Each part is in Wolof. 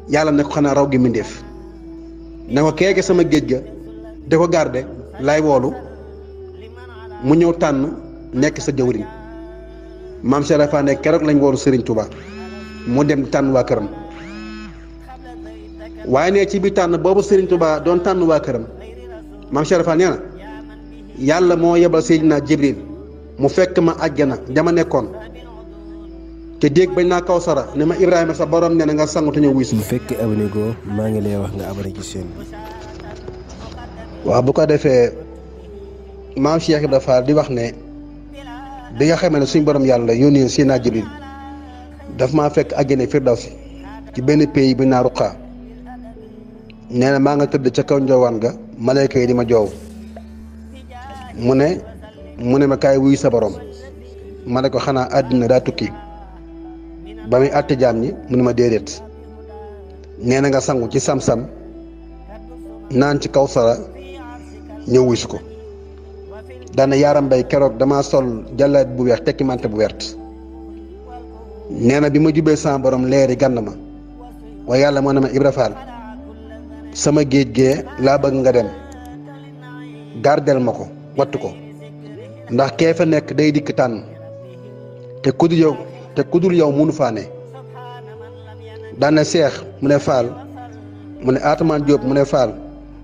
yàlla ne ko xanaa raw gi mbindéef ne ko keeke sama géej ga di ko garde lay woolu mu ñëw tànn nekk sa jëwriñ maam Cheikh Ibra Fall ne keroog lañ woolu Serigne Touba mu dem tànn waa këram waaye ne ci biir tànn boobu Serigne Touba doon tànn waa këram maam Cheikh Ibra Fall nee na yàlla moo yebal Seydina Jibril mu fekk ma àjjana jama nekkoon te dégg bañ naa Kawsara ne ma Ibrahima sa borom nee na nga sangu te ñëw wuy si. bu fekkee abonné goo maa ngi lay wax nga abonné ci chaîne bi. waaw bu ko defee maam Cheikh Ibra Fall di wax ne bi nga xamee ne suñ borom yàlla yónnee Seydina Jibril daf maa fekk àjjana Firdawsi ci benn pays bi naa Ruqa nee na maa nga tëdd ca kaw njoowaan ga malayka yi di ma joow mu ne ma kaay wuy sa borom ma ne ko xanaa àddina daa tukki ba muy àtte jaam ñi mu ne ma déedéet nee na nga sangu ci sam-sam naan ci Kawsara ñëw wuy si ko daana yaaram bay keroog dama sol jàllaat bu weex tekki mante bu wert nee na bi ma jubee sama borom leeri gànn ma waaye yàlla moo ne ma Ibra Fall sama géej gee laa bëgg nga dem gardel ma ko wattu ko ndax kee fa nekk day dikk tànn te kudul yow munu faa ne daane Seex mu ne Fall mu ne Atamaan Jóob mu ne Fall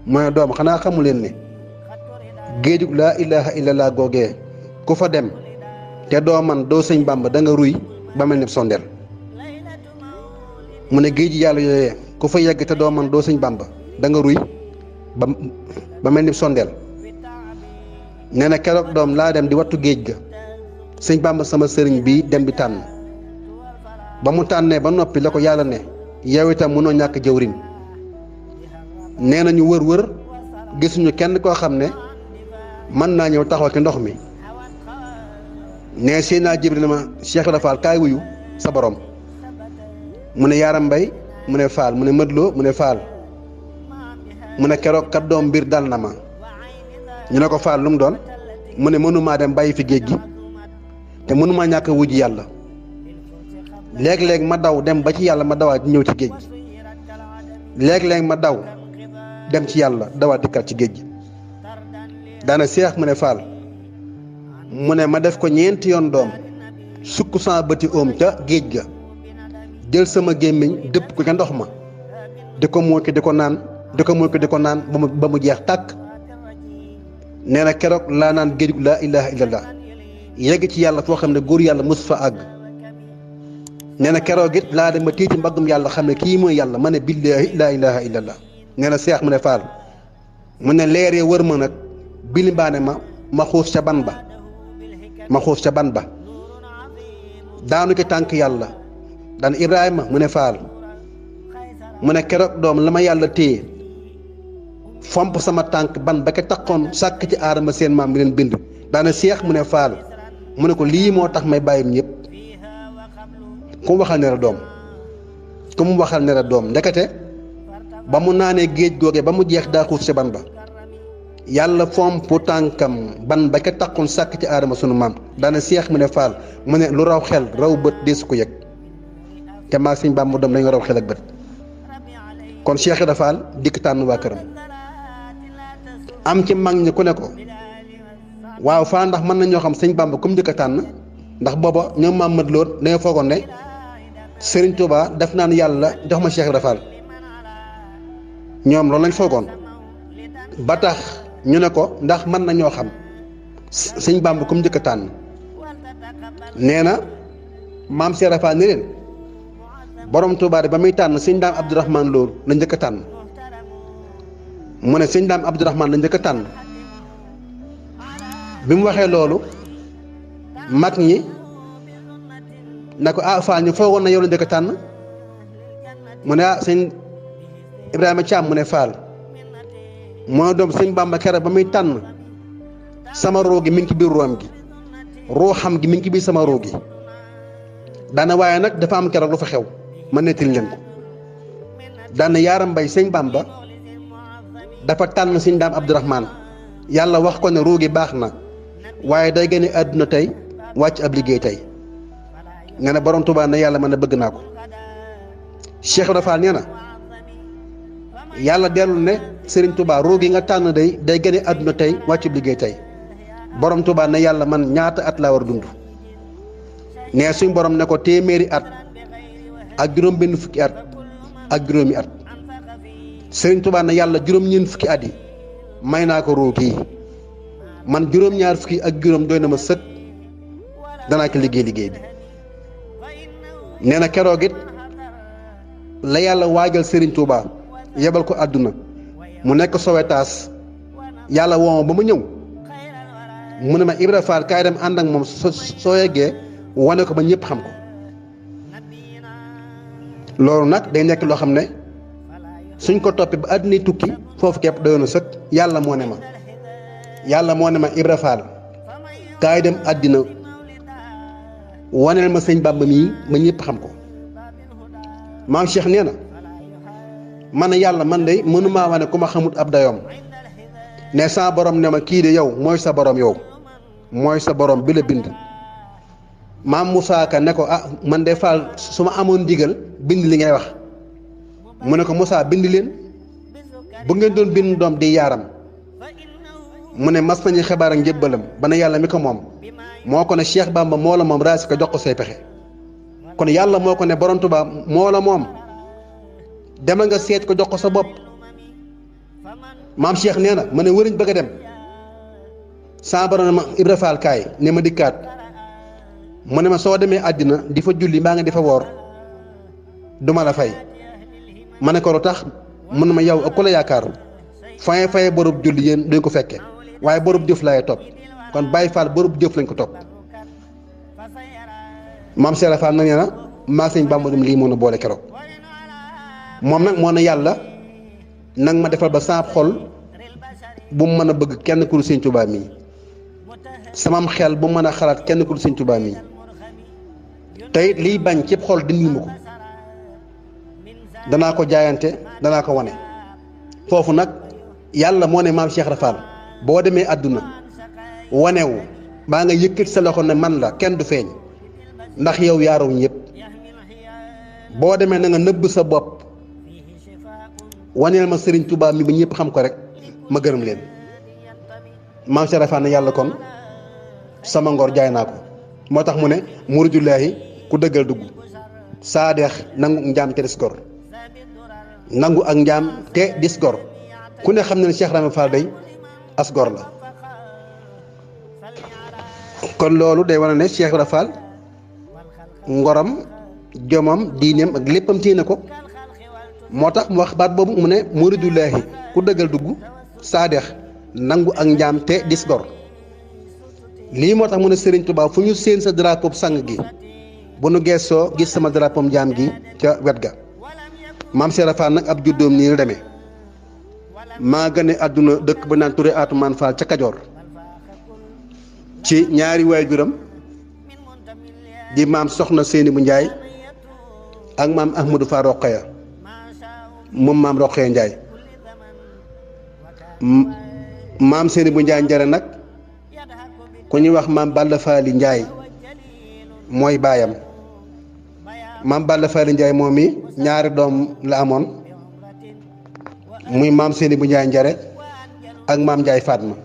mu ne doom xanaa xamu leen ne géejug laa ilaha illallah googee ku fa dem te doo man doo sëñ Bàmba da nga ruy ba mel ni sondeel mu ne géej yàlla yooyee ku fa yegg te doo man doo sëñ Bàmba da nga ruy ba mel ni sondeel nee na keroog doom laa dem di wattu géej ga sëñ Bàmba sama sëriñ bi dem bi tànn ba mu tànnee ba noppi la ko yàlla ne yow itam mënoo ñàkk jëwriñ nee na ñu wër gisuñu kenn koo xam ne mën naa ñëw taxaw ci ndox mi ne Seydina Jibril ma Cheikh Ibra Fall kaay wuyu sa borom mu ne yaaram mbay mu ne Fall mu ne mëdloo mu ne Fall mu ne keroog kat doom mbir dal na ma ñu ne ko Fall lu mu doon mu ne mënumaa dem bàyyi fi géej gi te mënumaa ñàkk a wujj yàlla léeg-léeg ma daw dem ba ci yàlla ma dawaat ñëw ci géej gi léeg-léeg ma daw dem ci yàlla dawaat dikkaat ci géej gi daana Seex mu ne Fall mu ne ma def ko ñeenti yoon doom sukk sama bëti oom ca géej ga jël sama gémmiñ dëpp ko ca ndox ma di ko muuki di ko naan ba mu jeex tàkk nee na keroog laa naan géejug laa ilaha illallah yegg ci yàlla foo xam ne góor yàlla mos fa àgg nee na keroog it laa dem ba tiiti mbaggum yàlla xam ne kii mooy yàlla ma ne billaahi laa ilaha illallah nee na Seex mu ne Fall mu ne leeree wër ma nag bilimbaane ma xuus ca ban ba daanu ci tànk yàlla daan Ibrahima mu ne Fall mu ne keroog doom la ma yàlla téye fomp sama tànk ban ba ka taxoon sàkk ci aadama seen maam mi leen bind daana Seex mu ne Fall mu ne ko lii moo tax may bàyyim ñëpp ku mu waxal ne la doom ndekete ba mu naanee géej googe ba mu jeex daa xuus ca ban ba yàlla fomp tànkam ban ba ka taxoon sàkk ci aadama sunu maam daana Seex mu ne Fall mu ne lu raw xel raw bët deesu ko yëg te maa sëñ Bàmba doom dañu raw xel ak bët kon Cheikh Ibra Fall dikk tànn waa këram am ci mag ñi ku ne ko waaw Fall ndax mën nañoo xam sëñ Bàmba comme njëkk a tànn ndax booba ñoom maam mat lool dañoo foogoon ne Serigne Touba def naan yàlla jox ma Cheikh Ibra Fall ñoom loolu lañ foogoon ba tax ñu ne ko ndax mën nañoo xam sëñ Bàmba comme njëkk a tànn nee na maam Cheikh Ibra Fall ni leen borom Touba de ba muy tànn sëñ Daam Abdourahmane loolu la njëkk a tànn mu ne sëñ Daam Abdourahmane la njëkk a tànn bi mu waxee loolu mag ñi na ko Fall ñu foogoon na yow la njëkk a tànn mu ne sëñ Ibrahima Thiam mu ne Fall moo doom sëñ Bàmba kere ba muy tànn sama roo gi mi ngi ci biir room gi roo xam gi mi ngi ci biir sama roo gi daana waaye nag dafa am keroog lu fa xew ma nettali leen ko daana yaaram mbay sëñ Bàmba dafa tànn sëñ Daam Abdourahmane yàlla wax ko ne roo gi baax na waaye day gën a àdduna tey wàcc ab liggéey tey nga ne borom Tuubaa ne yàlla man ne bëgg naa ko Cheikh Ibra Fall nee na yàlla dellu ne Serigne Touba ruu gi nga tànn day gëne àdduna tey wàccu liggéey tey borom Touba ne yàlla man ñaata at laa war a dund ne suñ borom ne ko téeméeri at ak juróom benn fukki at ak juróomi at Serigne Touba ne yàlla juróom-ñeent fukki at yi may naa ko ruu gii man juróom-ñaar fukki ak juróom doy na ma sëkk danaa ko liggéey bi nee na keroog it la yàlla waajal Serigne Touba yebal ko àdduna mu nekk Sowetaas yàlla woo ba mu ñëw mu ne ma Ibra Fall kaay dem ànd ak moom soo yeggee wane ko ba ñëpp xam ko loolu nag day nekk loo xam ne suñ ko toppee ba àdduna tukki foofu képp doyoon na sëkk yàlla moo ne ma Ibra Fall kaay dem àddina waneel ma sëñ Bàmba mii ba ñëpp xam ko maam Cheikh nee na man yàlla man de mënumaa wane ku ma xamut ab dayoom ne sa borom ne ma kii de yow mooy sa borom yow mooy sa borom bi la bind maam Moussa Ka ne ko ah man de Fall su ma amoon ndigal bind li ngay wax mu ne ko Moussa bind leen bu ngeen doon bind doom di yaaram mu ne mas nañu xibaar ak njëbbalam ba ne yàlla mi ko moom moo ko ne Cheikh Bamba moo la moom raasi ko jox ko say pexe kon yàlla moo ko ne borom Tuubaa moo la moom demal nga seet ko jox ko sa bopp maam Cheikh nee na ma ne wëriñ bëgg a dem saa borom ne ma Ibra Fall kaay ne ma dikkaat mu ne ma soo demee àddina di fa julli mbaa nga di fa woor duma la fay ma ne ko lu tax mu ne ma yow ak ku la yaakaar faye borub julli yéen duñ ko fekke waaye borub jëf laay topp kon Baye Fall borub jëf lañ ko topp maam Cheikh Fall na nee na maa sëñ Bàmba dum lii moo na boole keroog moom nag moo ne yàlla nag ma defal ba saab xol bu mu mën a bëgg kenn ku dul sëñ Tuubaa mii samam xel bu mu mën a xalaat kenn ku dul sëñ Tuubaa mii tey liy bañ cib xol dindil ma ko danaa ko jaayante danaa ko wane foofu nag yàlla moo ne maam Cheikh Rafal boo demee àdduna wanewu baa nga yëkkati sa loxo ne man la kenn du feeñ ndax yow yaaruñ yëpp boo demee na nga nëbb sa bopp waneel ma Serigne Touba mi ba ñëpp xam ko rek ma gërëm leen maam Cheikh Rafal ne yàlla kon sama ngor jaay naa ko moo tax mu ne muridullaahi ku dëggal dugg saa deex nangu njaam te dis gor nangu ak njaam te dis gor ku ne xam ne ne Cheikh Rafal Fall day as gor la kon loolu day wane ne Cheikh Rafal ngoram jomam diineem ak léppam téye na ko moo tax mu wax baat boobu mu ne muridullaahi ku dëggal dugg saa deex nangu ak njaam te dis gor lii moo tax mu ne Serigne Touba fu ñu séen sa drapeau sang gi bu nu geesoo gis sama drapeau njaam gi ca wet ga maam Cheikh Rafal nag ab juddoom nii la demee maa gane àdduna dëkk ba naan Touré Atoumane Fall ca Kajoor ci ñaari waajuram di maam Soxna Séni bu Njaay ak maam Ahmadou Fa Roqeya moom maam Roqeya Njaay maam Séni bu Njaay njare nag ku ñuy wax maam Balla Faali Njaay mooy baayam maam Balla Faali Njaay moom mi ñaari doom la amoon muy maam Séni bu Njaay njare ak maam Njaay Fatma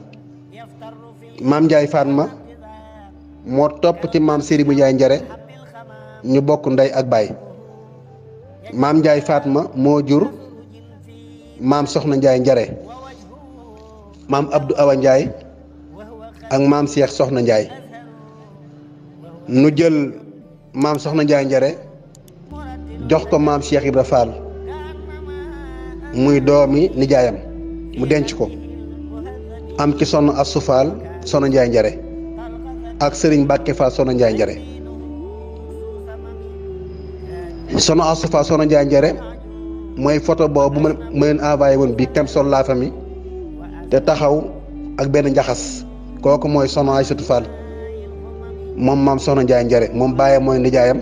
maam Njaay Fatma moo topp ci maam Séni bu Njaay njare ñu bokk ndey ak baay maam Njaay Fatma moo jur maam Soxna Njaay njare maam Abdou Awa Njaay ak maam Cheikh Soxna Njaay nu jël maam Soxna Njaay njare jox ko maam Cheikh Ibra Fall muy doomi nijaayam mu denc ko am ci sonn Astou Fall Soxna Njaay njare ak Sëriñ Mbàkke Fall Soxna Njaay njare sonn Astou Fall Soxna Njaay njare mooy photo boobu ma leen envoyé woon bi tem sol la famille te taxaw ak benn njaxas kooku mooy Soxna Aysatu Fall moom maam Soxna Njaay njare moom baayam mooy nijaayam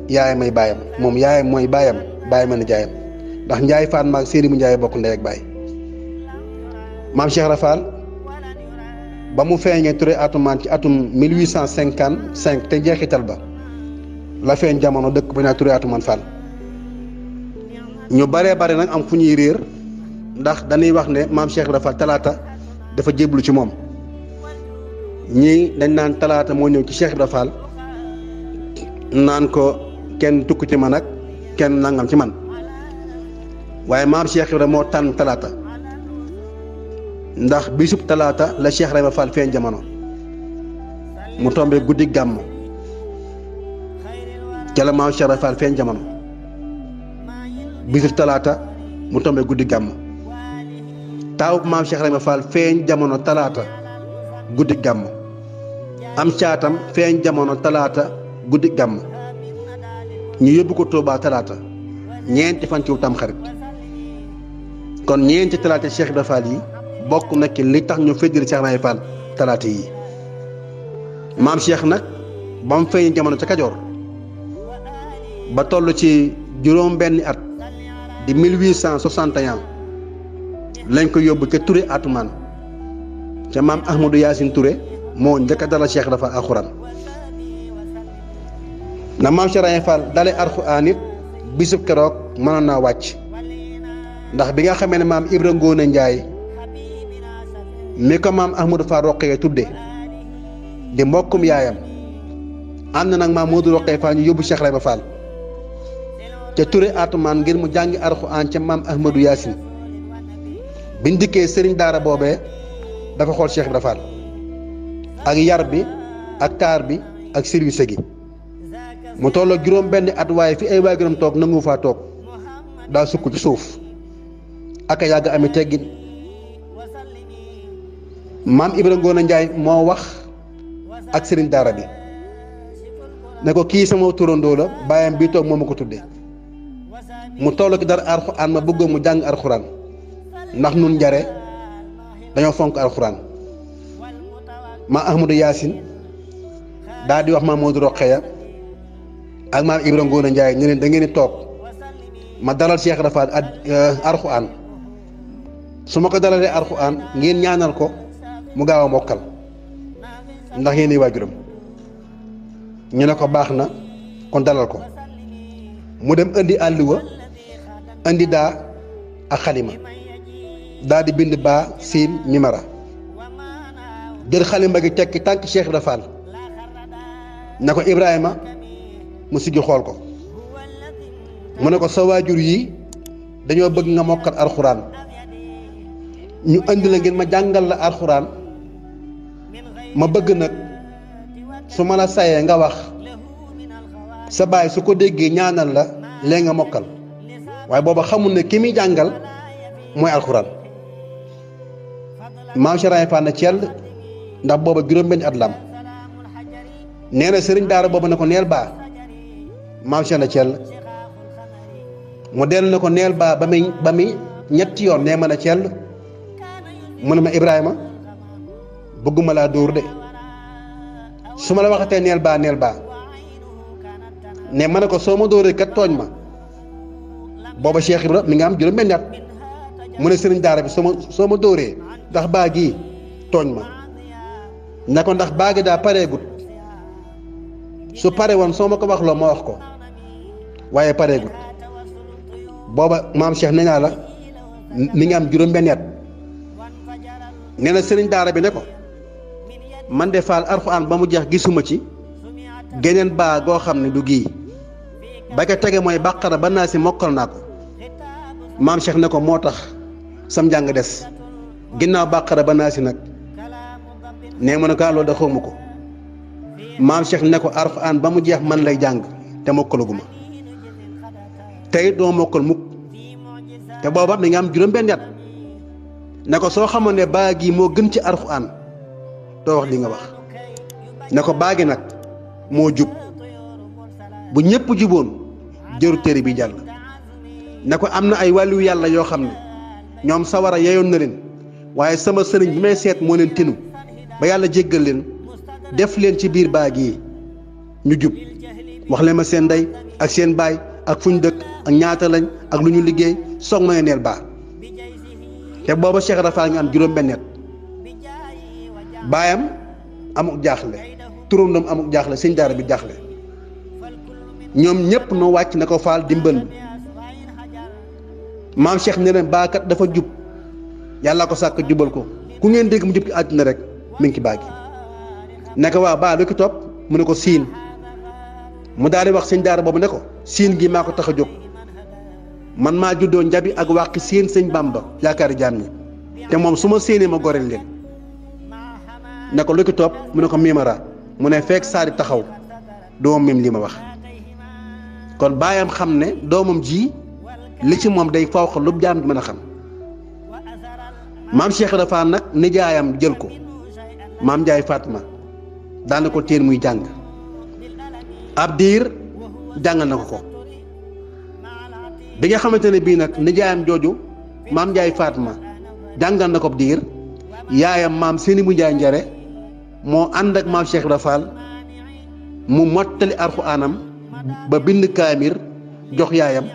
yaayam ay baayam moom yaayam mooy baayam nijaayam ndax Njaay Fatma ak Séni bu Njaay bokk ndey ak baay maam Cheikh Rafal ba mu feeñee Touré Atoumane ci atum 1855 te njeexital ba la feeñ jamono dëkk bu ñu naan Touré Atoumane Fall ñu baree bare nag am fu ñuy réer ndax dañuy wax ne maam Cheikh Ibra Fall talaata dafa jéblu ci moom ñii dañ naan talaata moo ñëw ci Cheikh Ibra Fall naan ko kenn tukk ci man ak kenn nangam ci man waaye maam Cheikh Ibra moo tànn talaata ndax bisub talaata la Cheikh Ibra Fall feeñ jamono mu tombé guddi gàmm ca la maam Cheikh Ibra Fall feeñ jamono bisub talaata mu tombé guddi gàmm taawub maam Cheikh Ibra Fall feeñ jamono talaata guddi gàmm am caatam feeñ jamono talaata guddi gàmm ñu yóbbu ko Tuubaa talaata ñeenti fan ci Tamxarit kon ñeenti talaata Cheikh Ibra Fall yi bokk na ci li tax ñu feddali Cheikh Ibra Fall talaata yi maam Cheikh nag ba mu feeñ jamono ca Kajoor ba toll ci juróom benni at di 1861 lañ ko yóbbu ca Touré Atoumane ca maam Ahmadou Yacine Touré moo njëkk a dalal Cheikh Ibra Fall alxuraan na maam Cheikh Ibra Fall dale alxuraan it bisub keroog mënoon naa wàcc ndax bi nga xamee ne maam Ibra Ngoone Njaay mi ko maam Ahmadou Fall Roqee tudde di mbokkum yaayam ànd nag maam Modou Roqee Fall ñu yóbbu Cheikh Ibra Fall ca Touré Atoumane ngir mu jàngi alxuraan ca maam Ahmadou Yacine biñ dikkee sëriñ daara boobee dafa xool Cheikh Ibra Fall ak yar bi ak taar bi ak service gi mu tolloo juróom benn at waaye fi ay waajuram toog nangu faa toog daa sukk ci suuf ak a yàgg ami teggin maam Ibra Ngoone Njaay moo wax ak sëriñ daara bi ne ko kii sama turandoo la baayam bii toog moo ma ko tuddee mu toll ci dara alxuraan ma bëggoon mu jàng alxuraan ndax nun njare dañoo fonk alxuraan maam Ahmadou Yacine daal di wax maam Modou Rokhaya ak maam Ibra Ngoone Njaay ñu leen da ngeen di toog ma dalal Cheikh Ibra Fall alxuraan su ma ko dalalee alxuraan ngeen ñaanal ko mu gaaw a mokkal ndax yéen waajuram ñu ne ko baax na kon dalal ko mu dem indi àlluwa indi daa ak xalima daa di bind baa siin mimara jël xalima gi tekki tànk Cheikh Ibra Fall ne ko Ibrahima mu siggi xool ko mu ne ko sa waajur yi dañoo bëgg nga mokkal alxuraan ñu indi la ngeen ma jàngal la alxuraan ma bëgg nag su ma la sayee nga wax sa baay su ko déggee ñaanal la lee nga mokkal waaye booba xamul ne ki muy jàngal mooy alxuraan maam Cheikh Ibra Fall na cell ndax booba juróom-benn at lam nee na sëriñ daara booba ne ko neel baa maam Cheikh na cell mu dellu ne ko neel baa ba muy ñetti yoon nee mën a cell mu ne ma Ibrahima bëgguma laa dóor de su ma la waxatee neel baa ne ma ne ko soo ma dóoree kat tooñ ma booba Cheikh Ibra mi nga am juróom-benn at mu ne sëriñ daara bi soo ma dóoree ndax baa gii tooñ ma ne ko ndax baa gi daa pareegut su pare woon soo ma ko wax loo ma wax ko waaye pareegut booba maam Cheikh nee naa la mi nga am juróom-benn at nee na sëriñ daara bi ne ko man de Fall alxuraan ba mu jeex gisuma ci geneen baa goo xam ne du gii ba ko tege mooy bàqara ba naa si mokkal naa ko maam Cheikh ne ko moo tax sam njàng des ginnaaw bàqara ba naa si nag nee ma ne ko loolu da xawma ko maam Cheikh ne ko alxuraan ba mu jeex man lay jàng te mokkalaguma tey doo mokkal mukk te booba mi nga am juróom-benn at ne ko soo xamoon ne baa gi moo gën ci alxuraan doo wax li nga wax ne ko baa gi nag moo jub bu ñëpp juboon jëru téere bi jàll ne ko am na ay wàllu yàlla yoo xam ne ñoom sawara yeyoon na leen waaye sama sëriñ bi may seet moo leen tinu ba yàlla jéggal leen def leen ci biir baa gi ñu jub wax leen ma seen ndey ak seen baay ak fu ñu dëkk ak ñaata lañ ak lu ñu liggéey soog ma neel baa te booba Cheikh Ibra Fall nga am juróom-benn at baayam amuk jaaxle turandoom amuk jaaxle sëñ daara bi jaaxle ñoom ñëpp nu wàcc na ko Fall dimbal maam Cheikh ne leen baakat dafa jub yàlla ko sàkk jubal ko ku ngeen dégg mu jub ci àdduna rek mi ngi ci baagi ne ko waa baa lu ki topp mu ne ko siin mu daal di wax sëñ daara boobu ne ko siin gi maa ko tax a jóg man maa juddoo njabi ak wàqi siin sëñ Bamba yaakaari jaam ñi te moom su ma séenee ma goreel leen ne ko lu ki topp mu ne ko miimara mu ne fekk saari taxaw doomam mim li ma wax kon baayam xam ne doomam ji li ci moom day faw xa lu jaam di mën a xam maam Cheikh dafa nag nijaayam jël ko maam Njaay Fatma daana ko téen muy jàng ab diir jàng na ko bi nga xamante ne bii nag nijaayam jooju maam Njaay Fatma jàngal na ko diir yaayam maam seeni bu Njaay njare moo ànd ak maam Cheikh Ibra Fall mu mottali alxuraanam ba bind kaamir jox yaayam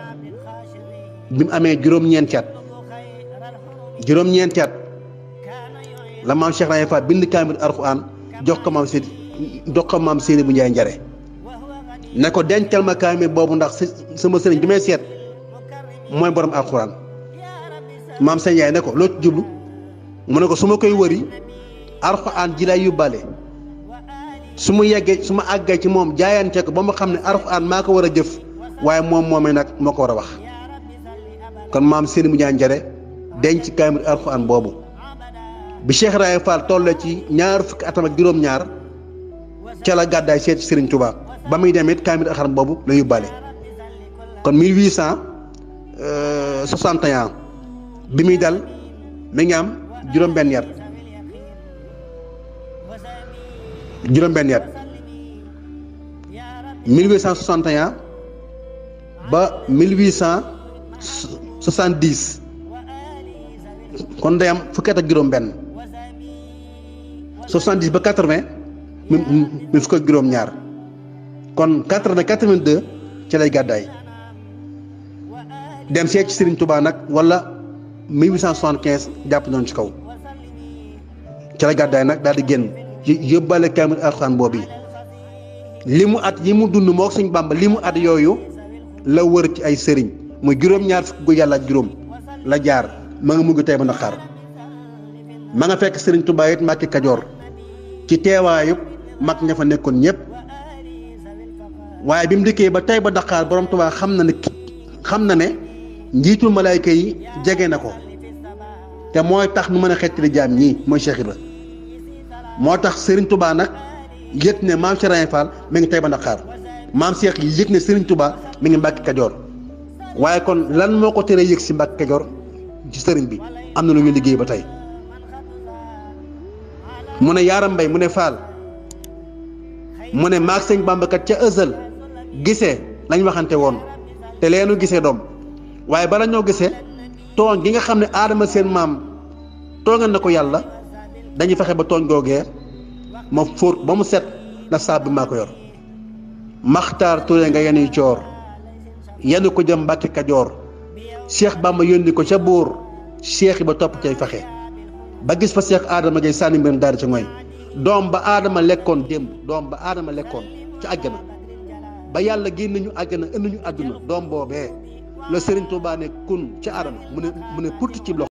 bi mu amee juróom-ñeenti at la maam Cheikh Ibra Fall bind kaamir alxuraan jox ko maam seeni bu Njaay njare ne ko dencal ma kaamir boobu ndax sama sëriñ bi may seet mooy borom alxuraan maam sëñ yaay ne ko loo ci jublu mu ne ko su ma koy wëri alxuraan ji lay yóbbaale su ma àggee ci moom jaayante ko ba mu xam ne alxuraan maa ko war a jëf waaye moomee nag moo ko war a wax kon maam Serigne bu Njaan Njare denc kaamil alxuraan boobu bi Cheikh Ibra Fall tollee ci ñaar fukki atam ak juróom-ñaar ca la gàddaay seet Serigne Touba ba muy dem it kaamil alxuraan boobu la yóbbaale kon 1861 bi muy dal mi ngi am juróom-benn yar 1861 ba 1870 kon day am fukki at ak juróom-benn 70 ba 80 mi fukk ak juróom-ñaar kon 82 ci lay gàddaay dem seet ci Serigne Touba nag wala 1875 jàpp noonu ci kaw ci la gàddaay nag daal di génn yóbbaale kaamil alxuraan boobu li mu at yi mu dund moo Sëñ Bàmba li mu at yooyu la wër ci ay sëriñ muy juróom-ñaar fukk gu yàlla ak juróom la jaar ma nga mugg tey ba Ndakaar ma nga fekk Serigne Touba it Mbàkke Kajoor ci teewaayu mag ña fa nekkoon ñëpp waaye bi mu dikkee ba tey ba Ndakaar borom Touba xam na ne njiitul malaayka yi jege na ko te mooy tax nu mën a xettali jaam ñii mooy Cheikh Ibra moo tax Serigne Touba nag yëg ne maam Cheikh Ibra Fall mi ngi tey ba Ndakaar maam Cheikh yi yëg ne Serigne Touba mi ngi Mbàkke Kajoor waaye kon lan moo ko teree yëg si Mbàkke Kajoor ci sëriñ bi am na lu ñu liggéey ba tey mu ne Yaaram Mbay mu ne Fall mu ne maag Sëñ Bàmba kat ca ësal gisee lañ waxante woon te leenu gisee doom waaye bala ñoo gisee tooñ gi nga xam ne aadama seen maam tooñal na ko yàlla dañuy fexe ba tooñ googee ma fóot ba mu set na saab bi maa ko yor Maxtaar Ture nga yenuy coor yenu ko jëm Mbàkke Kajoor Cheikh Bamba yónni ko ca buur Cheikh yi ba topp cay fexe ba gis fa Cheikh Adama Gay sànni mbiram daal ci mooy doom ba aadama lekkoon démb doom ba aadama lekkoon ci àjjana ba yàlla génn ñu àjjana indi ñu àdduna doom boobee la Serigne Touba ne kun ca aadama mu ne putt ci loxo